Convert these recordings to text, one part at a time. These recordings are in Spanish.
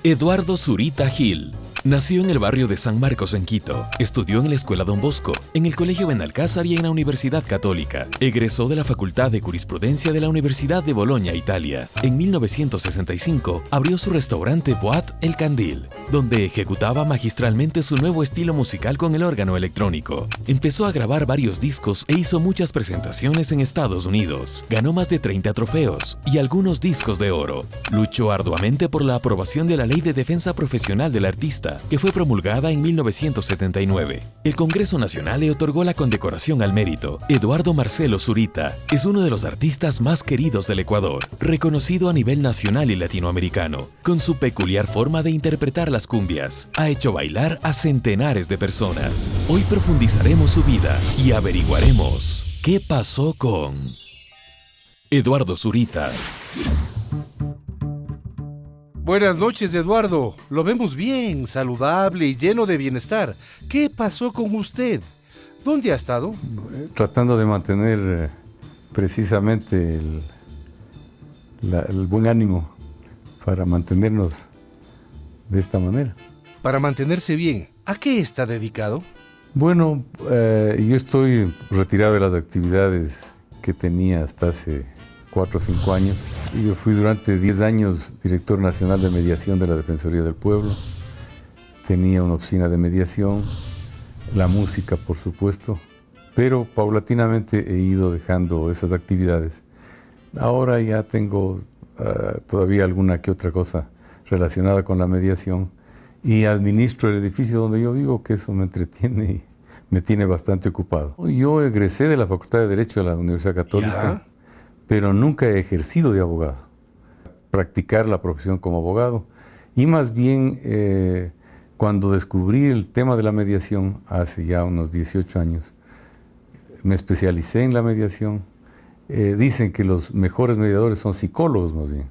Eduardo Zurita Gil. Nació en el barrio de San Marcos en Quito. Estudió en la Escuela Don Bosco, en el Colegio Benalcázar y en la Universidad Católica. Egresó de la Facultad de Jurisprudencia de la Universidad de Bolonia, Italia. En 1965 abrió su restaurante Boat El Candil, donde ejecutaba magistralmente su nuevo estilo musical con el órgano electrónico. Empezó a grabar varios discos e hizo muchas presentaciones en Estados Unidos. Ganó más de 30 trofeos y algunos discos de oro. Luchó arduamente por la aprobación de la Ley de Defensa Profesional del Artista, que fue promulgada en 1979. El Congreso Nacional le otorgó la condecoración al mérito. Eduardo Marcelo Zurita es uno de los artistas más queridos del Ecuador, reconocido a nivel nacional y latinoamericano. Con su peculiar forma de interpretar las cumbias, ha hecho bailar a centenares de personas. Hoy profundizaremos su vida y averiguaremos qué pasó con Eduardo Zurita. Buenas noches, Eduardo. Lo vemos bien, saludable y lleno de bienestar. ¿Qué pasó con usted? ¿Dónde ha estado? Tratando de mantener precisamente el buen ánimo para mantenernos de esta manera. Para mantenerse bien, ¿a qué está dedicado? Bueno, yo estoy retirado de las actividades que tenía hasta hace 4 o 5 años. Yo fui durante 10 años director nacional de mediación de la Defensoría del Pueblo. Tenía una oficina de mediación, la música, por supuesto, pero paulatinamente he ido dejando esas actividades. Ahora ya tengo todavía alguna que otra cosa relacionada con la mediación y administro el edificio donde yo vivo, que eso me entretiene y me tiene bastante ocupado. Yo egresé de la Facultad de Derecho de la Universidad Católica. ¿Ya? Pero nunca he ejercido de abogado, practicar la profesión como abogado. Y más bien, cuando descubrí el tema de la mediación, hace ya unos 18 años, me especialicé en la mediación. Dicen que los mejores mediadores son psicólogos, más bien.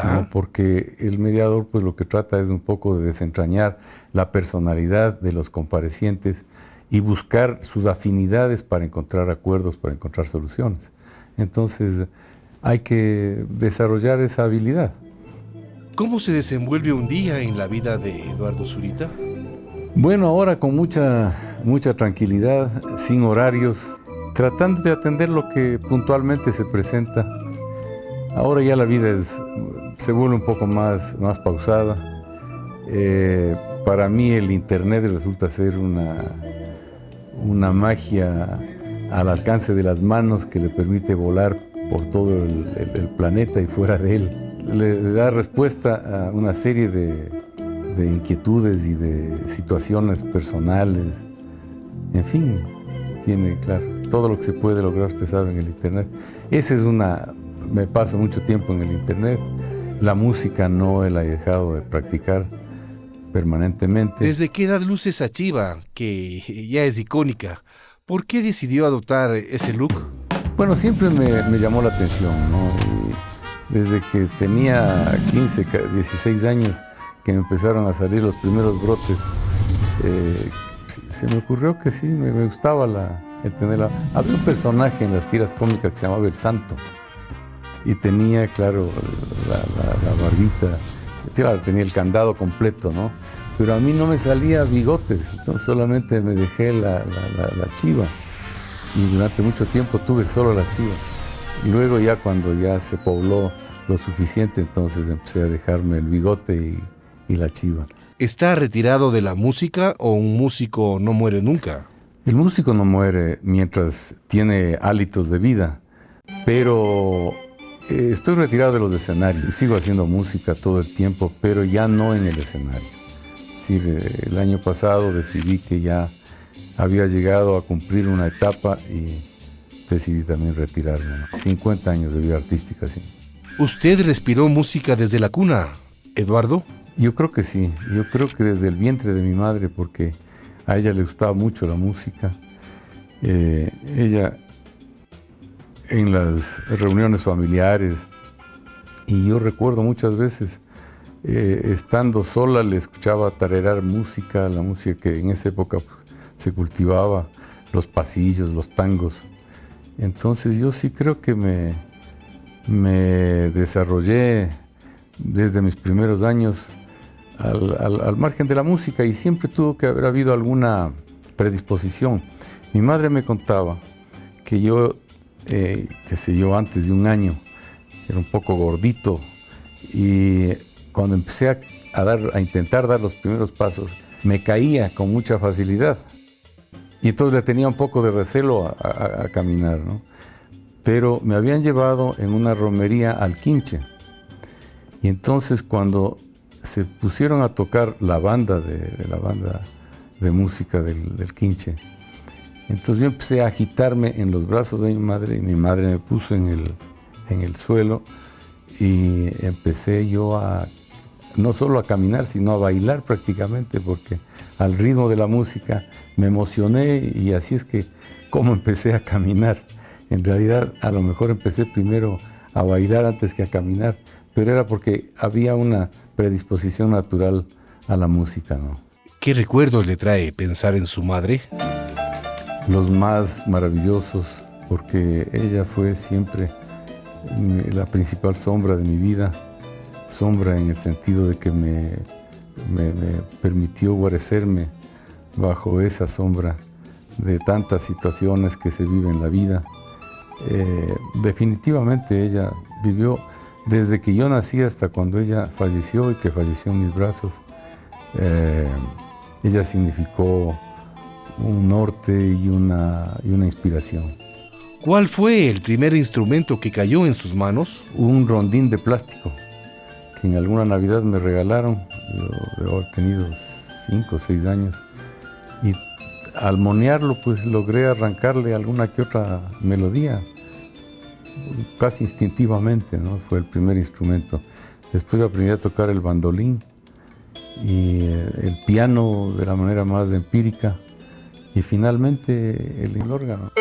¿No? Porque el mediador pues lo que trata es un poco de desentrañar la personalidad de los comparecientes y buscar sus afinidades para encontrar acuerdos, para encontrar soluciones. Entonces, hay que desarrollar esa habilidad. ¿Cómo se desenvuelve un día en la vida de Eduardo Zurita? Bueno, ahora con mucha tranquilidad, sin horarios, tratando de atender lo que puntualmente se presenta. Ahora ya la vida se vuelve un poco más pausada. Para mí el Internet resulta ser una magia al alcance de las manos que le permite volar por todo el planeta y fuera de él. Le da respuesta a una serie de inquietudes y de situaciones personales. En fin, tiene, claro, todo lo que se puede lograr, usted sabe, en el Internet. Me paso mucho tiempo en el Internet. La música no la he dejado de practicar permanentemente. ¿Desde qué edad luce esa chiva, que ya es icónica? ¿Por qué decidió adoptar ese look? Bueno, siempre me llamó la atención, ¿no? Y desde que tenía 15, 16 años, que me empezaron a salir los primeros brotes, se me ocurrió que sí, me gustaba el tenerla. Había un personaje en las tiras cómicas que se llamaba El Santo, y tenía, claro, la barbita, claro, tenía el candado completo, ¿no? Pero a mí no me salía bigotes, entonces solamente me dejé la chiva. Y durante mucho tiempo tuve solo la chiva. Y luego ya cuando ya se pobló lo suficiente, entonces empecé a dejarme el bigote y la chiva. ¿Está retirado de la música o un músico no muere nunca? El músico no muere mientras tiene hálitos de vida, pero estoy retirado de los escenarios. Sigo haciendo música todo el tiempo, pero ya no en el escenario. El año pasado decidí que ya había llegado a cumplir una etapa y decidí también retirarme, ¿no? 50 años de vida artística, sí. ¿Usted respiró música desde la cuna, Eduardo? Yo creo que sí, yo creo que desde el vientre de mi madre, porque a ella le gustaba mucho la música. Ella en las reuniones familiares, y yo recuerdo muchas veces estando sola le escuchaba tararear música, la música que en esa época se cultivaba, los pasillos, los tangos. Entonces yo sí creo que me desarrollé desde mis primeros años al margen de la música, y siempre tuvo que haber habido alguna predisposición. Mi madre me contaba que yo, antes de un año, era un poco gordito, y cuando empecé a intentar dar los primeros pasos, me caía con mucha facilidad. Y entonces le tenía un poco de recelo a caminar, ¿no? Pero me habían llevado en una romería al Quinche. Y entonces cuando se pusieron a tocar la banda de música del Quinche, entonces yo empecé a agitarme en los brazos de mi madre, y mi madre me puso en el suelo, y empecé yo no solo a caminar, sino a bailar prácticamente, porque al ritmo de la música me emocioné, y así es que como empecé a caminar. En realidad, a lo mejor empecé primero a bailar antes que a caminar, pero era porque había una predisposición natural a la música, ¿no? ¿Qué recuerdos le trae pensar en su madre? Los más maravillosos, porque ella fue siempre la principal sombra de mi vida, sombra en el sentido de que me permitió guarecerme bajo esa sombra de tantas situaciones que se viven en la vida. Definitivamente ella vivió desde que yo nací hasta cuando ella falleció, y que falleció en mis brazos. Ella significó un norte y una inspiración. ¿Cuál fue el primer instrumento que cayó en sus manos? Un rondín de plástico que en alguna Navidad me regalaron. Yo debo haber tenido 5 o 6 años, y al monearlo pues logré arrancarle alguna que otra melodía, casi instintivamente, ¿no? Fue el primer instrumento. Después aprendí a tocar el bandolín y el piano de la manera más empírica, y finalmente el órgano.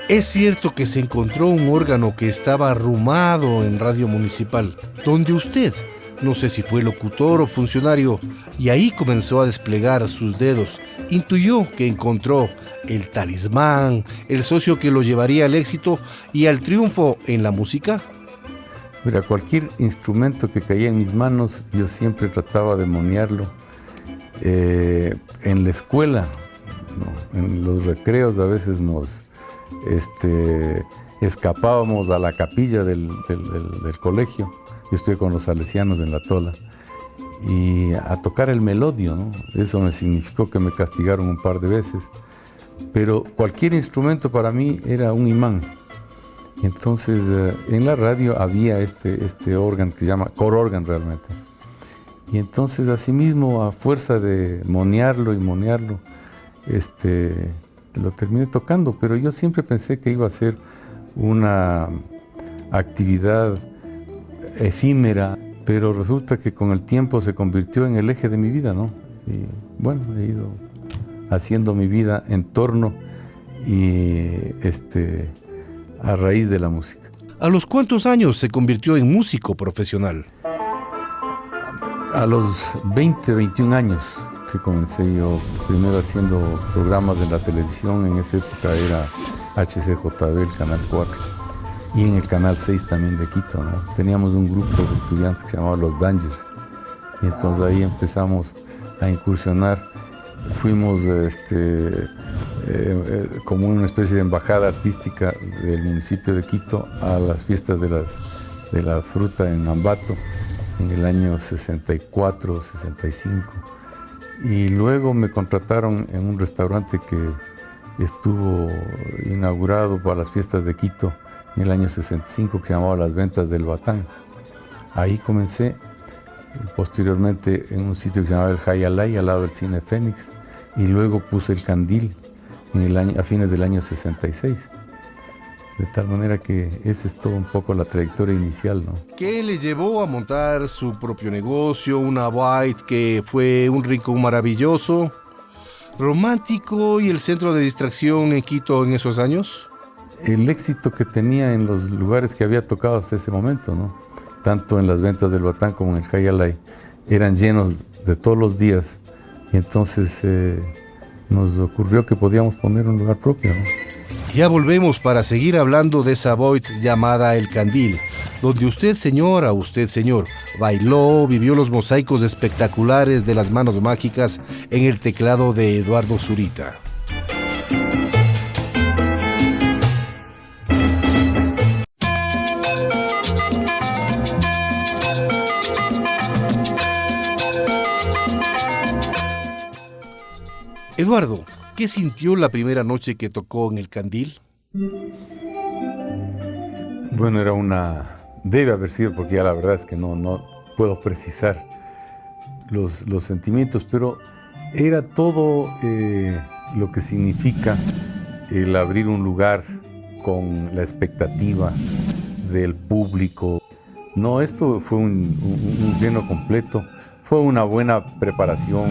Es cierto que se encontró un órgano que estaba arrumado en Radio Municipal, donde usted, no sé si fue locutor o funcionario, y ahí comenzó a desplegar sus dedos. Intuyó que encontró el talismán, el socio que lo llevaría al éxito y al triunfo en la música. Mira, cualquier instrumento que caía en mis manos, yo siempre trataba de monearlo. En la escuela, ¿no? En los recreos a veces nos escapábamos a la capilla del colegio. Yo estuve con los salesianos en La Tola, y a tocar el melodio, ¿no? Eso me significó que me castigaron un par de veces, pero cualquier instrumento para mí era un imán. Entonces en la radio había este órgano que se llama core organ realmente, y entonces asimismo, a fuerza de monearlo y monearlo, lo terminé tocando, pero yo siempre pensé que iba a ser una actividad efímera, pero resulta que con el tiempo se convirtió en el eje de mi vida, ¿no? Y bueno, he ido haciendo mi vida en torno y a raíz de la música. ¿A los cuántos años se convirtió en músico profesional? A los 20, 21 años que comencé yo, primero haciendo programas de la televisión. En esa época era HCJB, el Canal 4, y en el Canal 6 también de Quito, ¿no? Teníamos un grupo de estudiantes que se llamaba Los Dangers, y entonces ahí empezamos a incursionar. Fuimos como una especie de embajada artística del municipio de Quito a las fiestas de la fruta en Ambato en el año 64, 65. Y luego me contrataron en un restaurante que estuvo inaugurado para las fiestas de Quito en el año 65, que se llamaba Las Ventas del Batán. Ahí comencé, posteriormente en un sitio que se llamaba el Jayalay, al lado del Cine Fénix, y luego puse el Candil a fines del año 66. De tal manera que esa es todo un poco la trayectoria inicial, ¿no? ¿Qué le llevó a montar su propio negocio, una White que fue un rincón maravilloso, romántico y el centro de distracción en Quito en esos años? El éxito que tenía en los lugares que había tocado hasta ese momento, ¿no? Tanto en las Ventas del Batán como en el Jayalay, eran llenos de todos los días, y entonces nos ocurrió que podíamos poner un lugar propio, ¿no? Ya volvemos para seguir hablando de esa boit llamada El Candil, donde usted, señora, usted, señor, bailó, vivió los mosaicos espectaculares de las manos mágicas en el teclado de Eduardo Zurita. Eduardo, ¿qué sintió la primera noche que tocó en El Candil? Bueno, debe haber sido, porque ya la verdad es que no puedo precisar los sentimientos, pero era todo lo que significa el abrir un lugar con la expectativa del público. No, esto fue un lleno completo, fue una buena preparación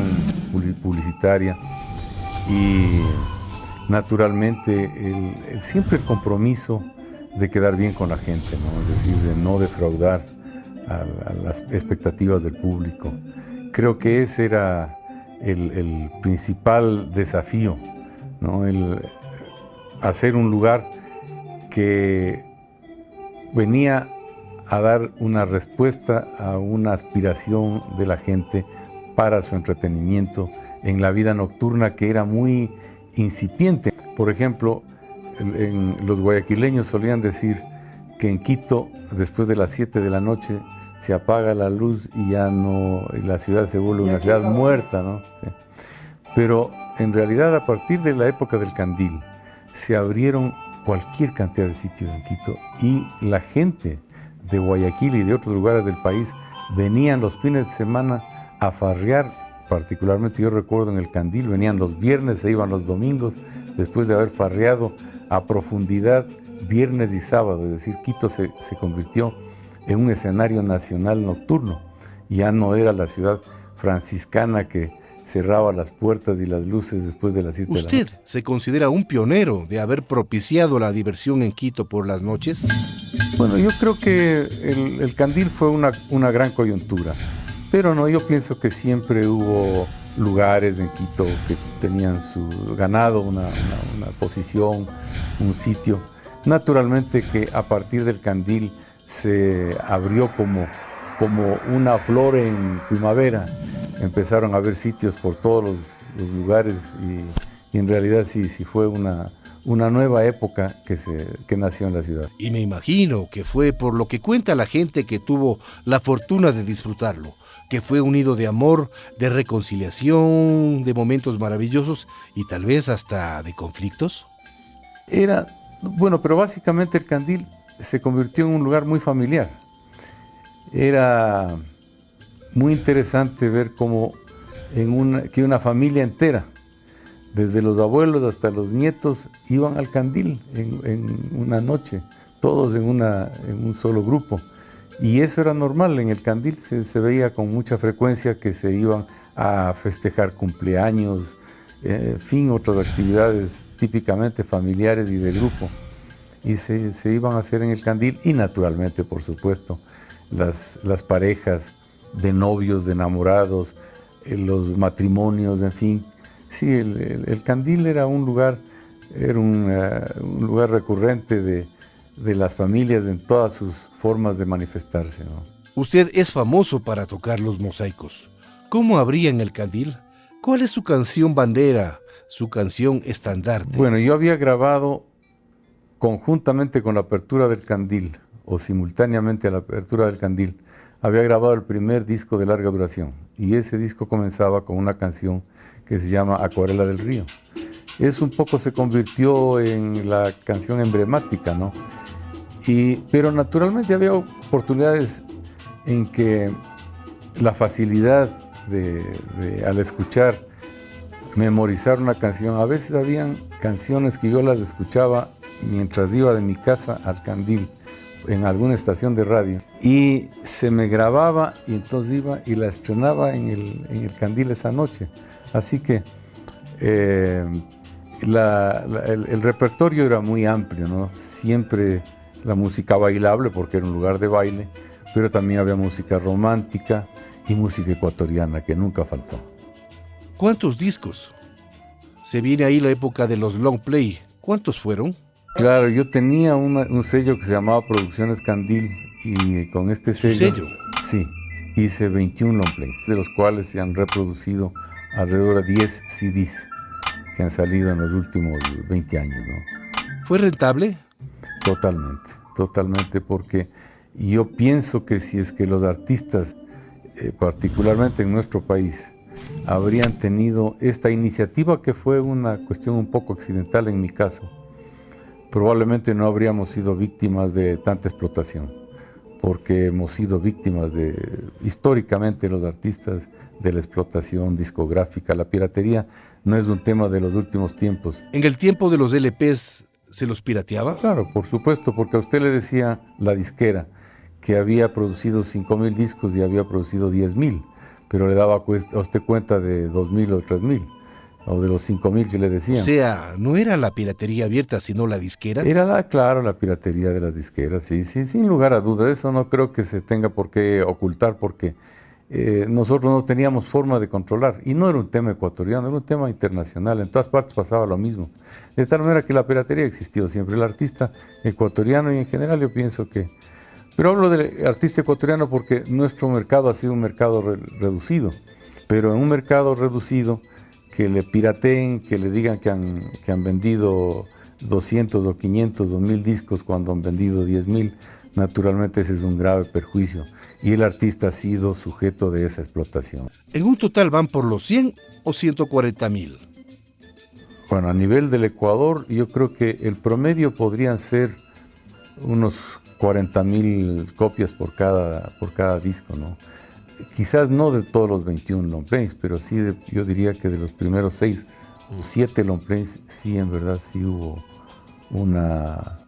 publicitaria. Y naturalmente siempre el compromiso de quedar bien con la gente, ¿no? Es decir, de no defraudar a las expectativas del público. Creo que ese era el principal desafío, ¿no? El hacer un lugar que venía a dar una respuesta a una aspiración de la gente para su entretenimiento en la vida nocturna, que era muy incipiente. Por ejemplo, los guayaquileños solían decir que en Quito, después de las 7 de la noche, se apaga la luz y la ciudad se vuelve una ciudad muerta, ¿no? Sí. Pero en realidad, a partir de la época del Candil, se abrieron cualquier cantidad de sitios en Quito, y la gente de Guayaquil y de otros lugares del país venían los fines de semana a farrear. Particularmente yo recuerdo en el Candil, venían los viernes, se iban los domingos, después de haber farreado a profundidad viernes y sábado. Es decir, Quito se convirtió en un escenario nacional nocturno. Ya no era la ciudad franciscana que cerraba las puertas y las luces después de las 7 de la noche. ¿Usted se considera un pionero de haber propiciado la diversión en Quito por las noches? Bueno, yo creo que el Candil fue una gran coyuntura. Pero no, yo pienso que siempre hubo lugares en Quito que tenían ganado una posición, un sitio. Naturalmente que a partir del Candil se abrió como una flor en primavera. Empezaron a haber sitios por todos los lugares y en realidad sí fue una nueva época que nació en la ciudad. Y me imagino que fue por lo que cuenta la gente que tuvo la fortuna de disfrutarlo, que fue un nido de amor, de reconciliación, de momentos maravillosos y tal vez hasta de conflictos. Bueno, pero básicamente el Candil se convirtió en un lugar muy familiar. Era muy interesante ver cómo que una familia entera, desde los abuelos hasta los nietos, iban al Candil en una noche, todos en un solo grupo. Y eso era normal, en el Candil se veía con mucha frecuencia que se iban a festejar cumpleaños, otras actividades típicamente familiares y de grupo. Y se iban a hacer en el Candil y naturalmente, por supuesto, las parejas de novios, de enamorados, los matrimonios, en fin. Sí, el Candil era un lugar recurrente de las familias en todas sus formas de manifestarse, ¿no? Usted es famoso para tocar los mosaicos. ¿Cómo abría en el Candil? ¿Cuál es su canción bandera, su canción estandarte? Bueno, yo había grabado conjuntamente con la apertura del Candil, o simultáneamente a la apertura del Candil, había grabado el primer disco de larga duración, y ese disco comenzaba con una canción que se llama Acuarela del Río. Eso un poco se convirtió en la canción emblemática, ¿no? Pero naturalmente había oportunidades en que la facilidad al escuchar, memorizar una canción, a veces habían canciones que yo las escuchaba mientras iba de mi casa al Candil, en alguna estación de radio, y se me grababa y entonces iba y la estrenaba en el Candil esa noche. Así que el repertorio era muy amplio, ¿no? Siempre la música bailable, porque era un lugar de baile, pero también había música romántica y música ecuatoriana, que nunca faltó. ¿Cuántos discos? Se viene ahí la época de los long play. ¿Cuántos fueron? Claro, yo tenía un sello que se llamaba Producciones Candil y con este ¿Su sello? Sí, hice 21 long plays, de los cuales se han reproducido alrededor de 10 CDs que han salido en los últimos 20 años, ¿no? ¿Fue rentable? Totalmente, porque yo pienso que si es que los artistas, particularmente en nuestro país, habrían tenido esta iniciativa, que fue una cuestión un poco accidental en mi caso, probablemente no habríamos sido víctimas de tanta explotación, porque hemos sido víctimas históricamente los artistas, de la explotación discográfica. La piratería no es un tema de los últimos tiempos. ¿En el tiempo de los LPs se los pirateaba? Claro, por supuesto, porque a usted le decía la disquera que había producido 5,000 discos y había producido 10,000, pero le daba a usted cuenta de 2,000 o 3,000, o de los 5,000 que le decían. O sea, ¿no era la piratería abierta, sino la disquera? Era claro, la piratería de las disqueras, sí, sin lugar a dudas. Eso no creo que se tenga por qué ocultar, porque nosotros no teníamos forma de controlar, y no era un tema ecuatoriano, era un tema internacional. En todas partes pasaba lo mismo, de tal manera que la piratería ha existido siempre. El artista ecuatoriano, y en general yo pienso que, pero hablo del artista ecuatoriano porque nuestro mercado ha sido un mercado reducido, pero en un mercado reducido, que le pirateen, que le digan que han vendido 200 o 500 o 1,000 discos cuando han vendido 10,000, naturalmente ese es un grave perjuicio, y el artista ha sido sujeto de esa explotación. ¿En un total van por los 100 o 140,000? Bueno, a nivel del Ecuador, yo creo que el promedio podrían ser unos 40,000 copias por cada disco, ¿no? Quizás no de todos los 21 long plays, pero sí yo diría que de los primeros 6 o 7 long plays, sí, en verdad, sí hubo una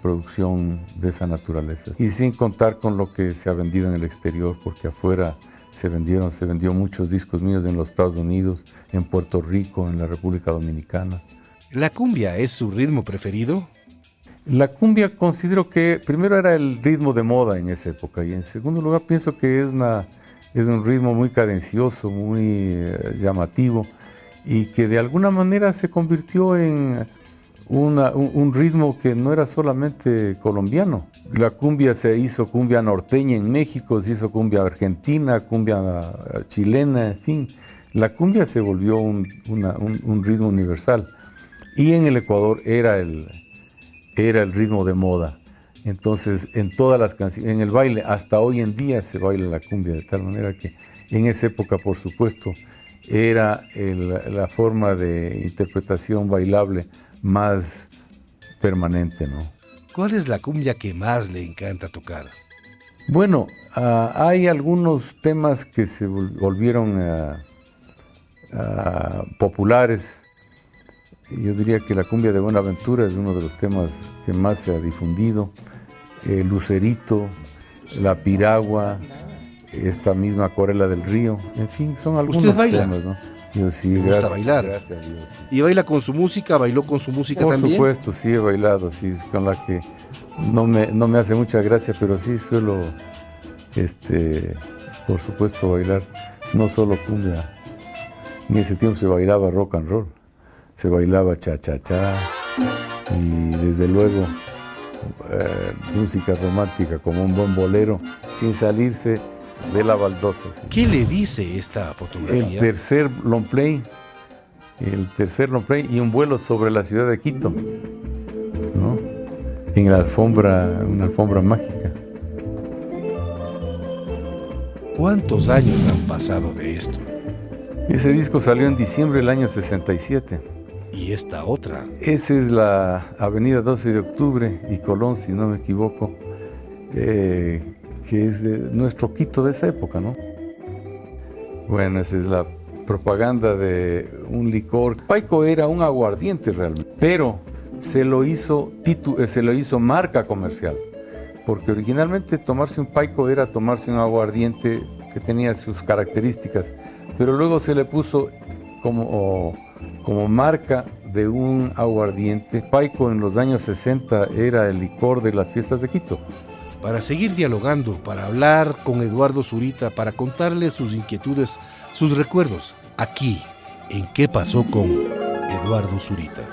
producción de esa naturaleza. Y sin contar con lo que se ha vendido en el exterior, porque afuera se vendió muchos discos míos en los Estados Unidos, en Puerto Rico, en la República Dominicana. ¿La cumbia es su ritmo preferido? La cumbia considero que primero era el ritmo de moda en esa época, y en segundo lugar pienso que es un ritmo muy cadencioso, muy llamativo, y que de alguna manera se convirtió en un ritmo que no era solamente colombiano. La cumbia se hizo cumbia norteña en México, se hizo cumbia argentina, cumbia chilena, en fin. La cumbia se volvió un ritmo universal, y en el Ecuador era el ritmo de moda. Entonces, en todas las canciones, en el baile, hasta hoy en día se baila la cumbia, de tal manera que en esa época, por supuesto, era la forma de interpretación bailable más permanente, ¿no? ¿Cuál es la cumbia que más le encanta tocar? Bueno, hay algunos temas que se volvieron populares. Yo diría que la cumbia de Buenaventura es uno de los temas que más se ha difundido. Lucerito, La Piragua, esta misma Acuarela del Río, en fin, son algunos temas, ¿no? Yo sí, ¿Le gusta bailar? Gracias a Dios. ¿Y baila con su música? ¿Bailó con su música también? Por supuesto, sí he bailado, sí, con la que no me hace mucha gracia, pero sí suelo, por supuesto, bailar, no solo cumbia. En ese tiempo se bailaba rock and roll, se bailaba cha-cha-cha, y desde luego música romántica como un buen bolero, sin salirse de la baldosa. ¿Sí? ¿Qué le dice esta fotografía? El tercer long play y un vuelo sobre la ciudad de Quito, ¿no? En una alfombra mágica. ¿Cuántos años han pasado de esto? Ese disco salió en diciembre del año 67. ¿Y esta otra? Esa es la avenida 12 de octubre y Colón, si no me equivoco, que es nuestro Quito de esa época, ¿no? Bueno, esa es la propaganda de un licor. Paico era un aguardiente realmente, pero se lo hizo marca comercial, porque originalmente tomarse un Paico era tomarse un aguardiente que tenía sus características, pero luego se le puso como marca de un aguardiente. Paico en los años 60 era el licor de las fiestas de Quito. Para seguir dialogando, para hablar con Eduardo Zurita, para contarle sus inquietudes, sus recuerdos, aquí, en ¿Qué pasó con Eduardo Zurita?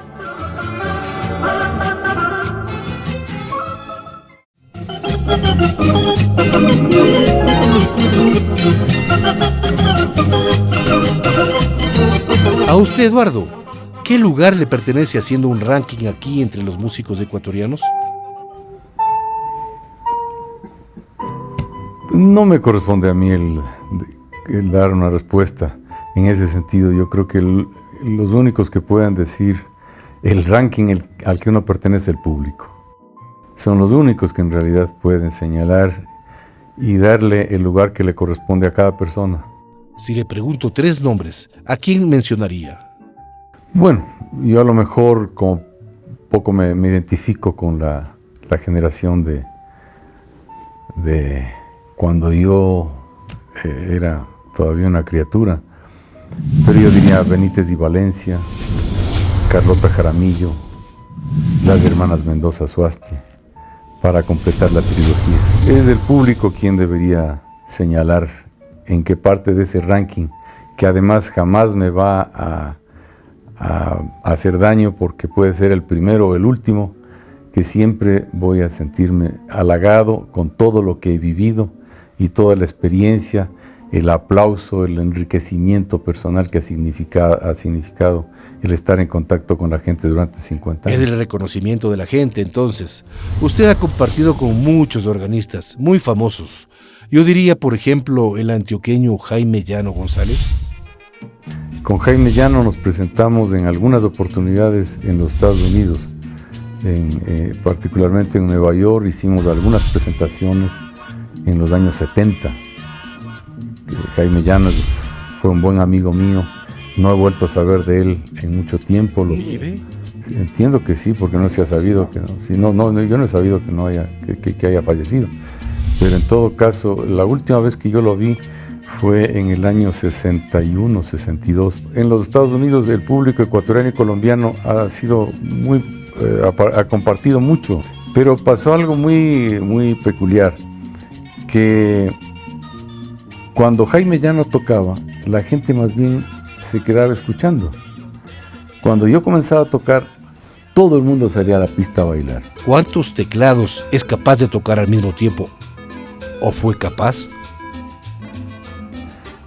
A usted, Eduardo, ¿qué lugar le pertenece haciendo un ranking aquí entre los músicos ecuatorianos? No me corresponde a mí el dar una respuesta en ese sentido. Yo creo que los únicos que puedan decir el ranking al que uno pertenece es el público. Son los únicos que en realidad pueden señalar y darle el lugar que le corresponde a cada persona. Si le pregunto 3 nombres, ¿a quién mencionaría? Bueno, yo a lo mejor como poco me identifico con la generación de cuando yo era todavía una criatura, pero yo diría Benítez y Valencia, Carlota Jaramillo, las hermanas Mendoza Suasti, para completar la trilogía. Es el público quien debería señalar en qué parte de ese ranking, que además jamás me va a hacer daño porque puede ser el primero o el último, que siempre voy a sentirme halagado con todo lo que he vivido y toda la experiencia, el aplauso, el enriquecimiento personal que ha significado el estar en contacto con la gente durante 50 años. Es el reconocimiento de la gente, entonces. Usted ha compartido con muchos organistas muy famosos. Yo diría, por ejemplo, el antioqueño Jaime Llano González. Con Jaime Llano nos presentamos en algunas oportunidades en los Estados Unidos, particularmente en Nueva York. Hicimos algunas presentaciones en los años 70. Jaime Llano fue un buen amigo mío. No he vuelto a saber de él en mucho tiempo. Entiendo que sí, porque no se ha sabido que no. Si no, yo no he sabido que haya fallecido. Pero en todo caso, la última vez que yo lo vi fue en el año 61, 62. En los Estados Unidos el público ecuatoriano y colombiano ha compartido mucho, pero pasó algo muy peculiar, que cuando Jaime Llano tocaba, la gente más bien se quedaba escuchando. Cuando yo comenzaba a tocar, todo el mundo salía a la pista a bailar. ¿Cuántos teclados es capaz de tocar al mismo tiempo? ¿O fue capaz?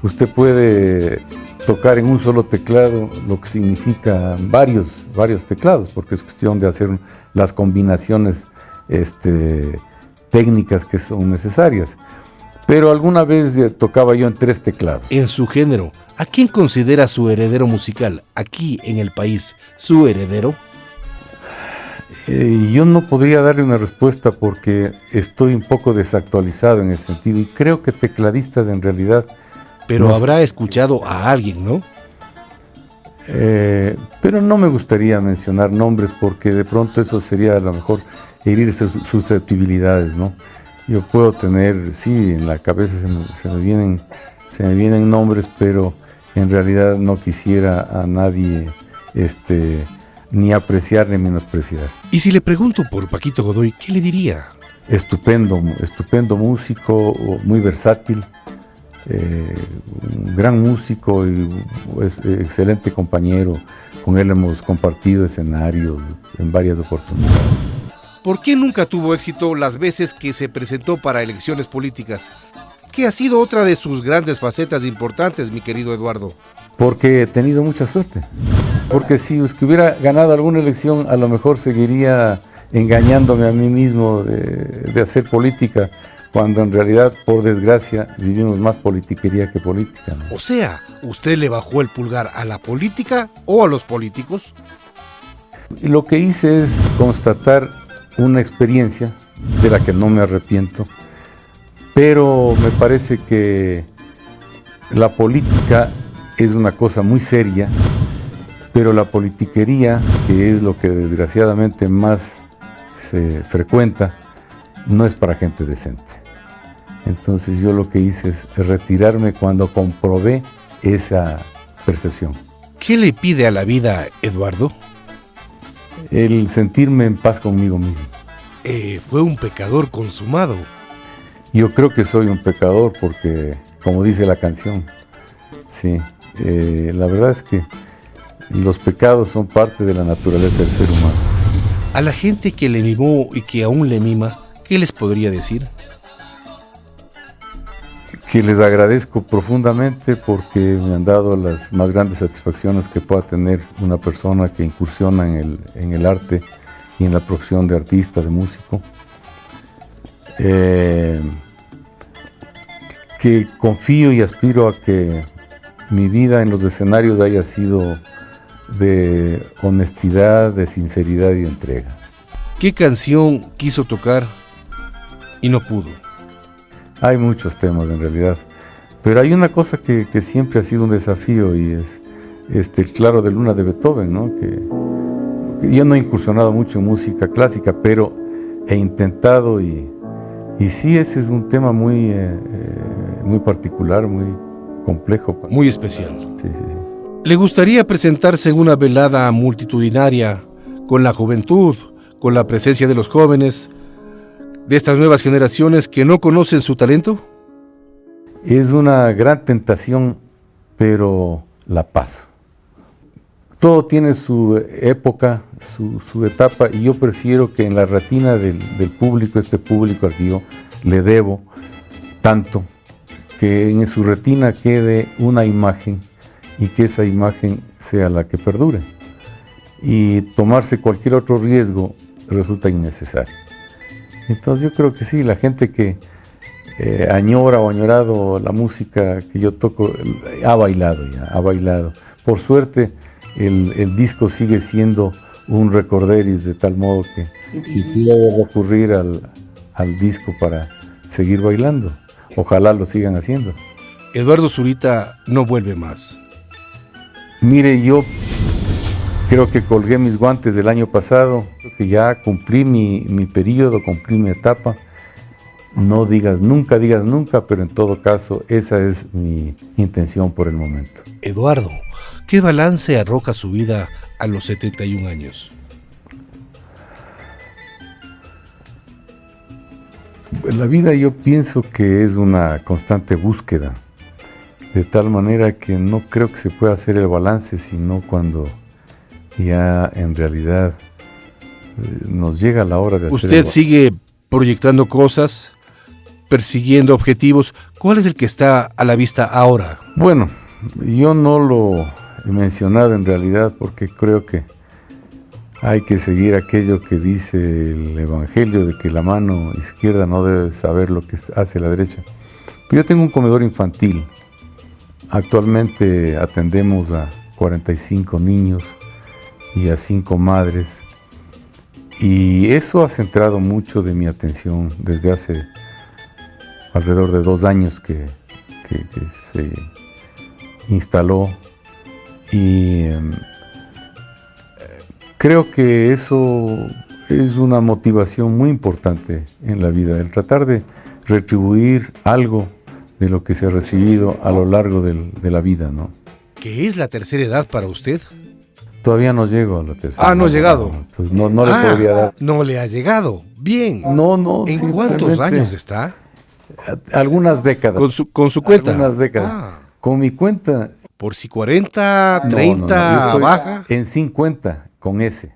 Usted puede tocar en un solo teclado lo que significa varios teclados, porque es cuestión de hacer las combinaciones técnicas que son necesarias. Pero alguna vez tocaba yo en 3 teclados. En su género, ¿a quién considera su heredero musical aquí en el país? ¿Su heredero? Yo no podría darle una respuesta porque estoy un poco desactualizado en ese sentido y creo que tecladistas en realidad... Pero habrá escuchado a alguien, ¿no? Pero no me gustaría mencionar nombres porque de pronto eso sería a lo mejor herir susceptibilidades, ¿no? Yo puedo tener, sí, en la cabeza se me vienen nombres, pero en realidad no quisiera a nadie ni apreciar ni menospreciar. Y si le pregunto por Paquito Godoy, ¿qué le diría? Estupendo músico, muy versátil, un gran músico y excelente compañero. Con él hemos compartido escenarios en varias oportunidades. ¿Por qué nunca tuvo éxito las veces que se presentó para elecciones políticas? Que ha sido otra de sus grandes facetas importantes, mi querido Eduardo. Porque he tenido mucha suerte. Porque si hubiera ganado alguna elección, a lo mejor seguiría engañándome a mí mismo de hacer política, cuando en realidad, por desgracia, vivimos más politiquería que política, ¿no? O sea, ¿usted le bajó el pulgar a la política o a los políticos? Y lo que hice es constatar una experiencia de la que no me arrepiento, pero me parece que la política es una cosa muy seria, pero la politiquería, que es lo que desgraciadamente más se frecuenta, no es para gente decente. Entonces yo lo que hice es retirarme cuando comprobé esa percepción. ¿Qué le pide a la vida, Eduardo? El sentirme en paz conmigo mismo. Fue un pecador consumado. Yo creo que soy un pecador porque, como dice la canción, sí, la verdad es que los pecados son parte de la naturaleza del ser humano. A la gente que le mimó y que aún le mima, ¿qué les podría decir? Que les agradezco profundamente porque me han dado las más grandes satisfacciones que pueda tener una persona que incursiona en el arte y en la profesión de artista, de músico. Que confío y aspiro a que mi vida en los escenarios haya sido de honestidad, de sinceridad y de entrega. ¿Qué canción quiso tocar y no pudo? Hay muchos temas en realidad, pero hay una cosa que siempre ha sido un desafío y es el Claro de Luna de Beethoven, ¿no? Que yo no he incursionado mucho en música clásica, pero he intentado y sí, ese es un tema muy particular, muy complejo. Muy especial. Sí, sí, sí. ¿Le gustaría presentarse en una velada multitudinaria con la juventud, con la presencia de los jóvenes, de estas nuevas generaciones que no conocen su talento? Es una gran tentación, pero la paso. Todo tiene su época, su etapa, y yo prefiero que en la retina del público, este público al que yo le debo tanto, que en su retina quede una imagen y que esa imagen sea la que perdure. Y tomarse cualquier otro riesgo resulta innecesario. Entonces yo creo que sí, la gente que añora o ha añorado la música que yo toco, ha bailado ya, ha bailado. Por suerte, el disco sigue siendo un recorderis, de tal modo que si puede recurrir al disco para seguir bailando, ojalá lo sigan haciendo. Eduardo Zurita no vuelve más. Mire, yo creo que colgué mis guantes del año pasado, creo que ya cumplí mi periodo, cumplí mi etapa. No digas nunca, pero en todo caso esa es mi intención por el momento. Eduardo, ¿qué balance arroja su vida a los 71 años? La vida yo pienso que es una constante búsqueda, de tal manera que no creo que se pueda hacer el balance, sino cuando ya en realidad nos llega la hora de hacer. Usted sigue proyectando cosas, persiguiendo objetivos. ¿Cuál es el que está a la vista ahora? Bueno, yo no lo he mencionado en realidad porque creo que hay que seguir aquello que dice el Evangelio de que la mano izquierda no debe saber lo que hace la derecha. Pero yo tengo un comedor infantil. Actualmente atendemos a 45 niños y a 5 madres. Y eso ha centrado mucho de mi atención desde hace alrededor de 2 años que se instaló. Y creo que eso es una motivación muy importante en la vida, el tratar de retribuir algo de lo que se ha recibido a lo largo de la vida, ¿no? ¿Qué es la tercera edad para usted? Todavía no llego a la tercera. No ha llegado. Entonces no le podría dar. No le ha llegado. Bien. No. ¿En cuántos años está? Algunas décadas. Con su cuenta. Algunas décadas. Con mi cuenta. Por si 40, 30, yo estoy baja. En 50, con ese.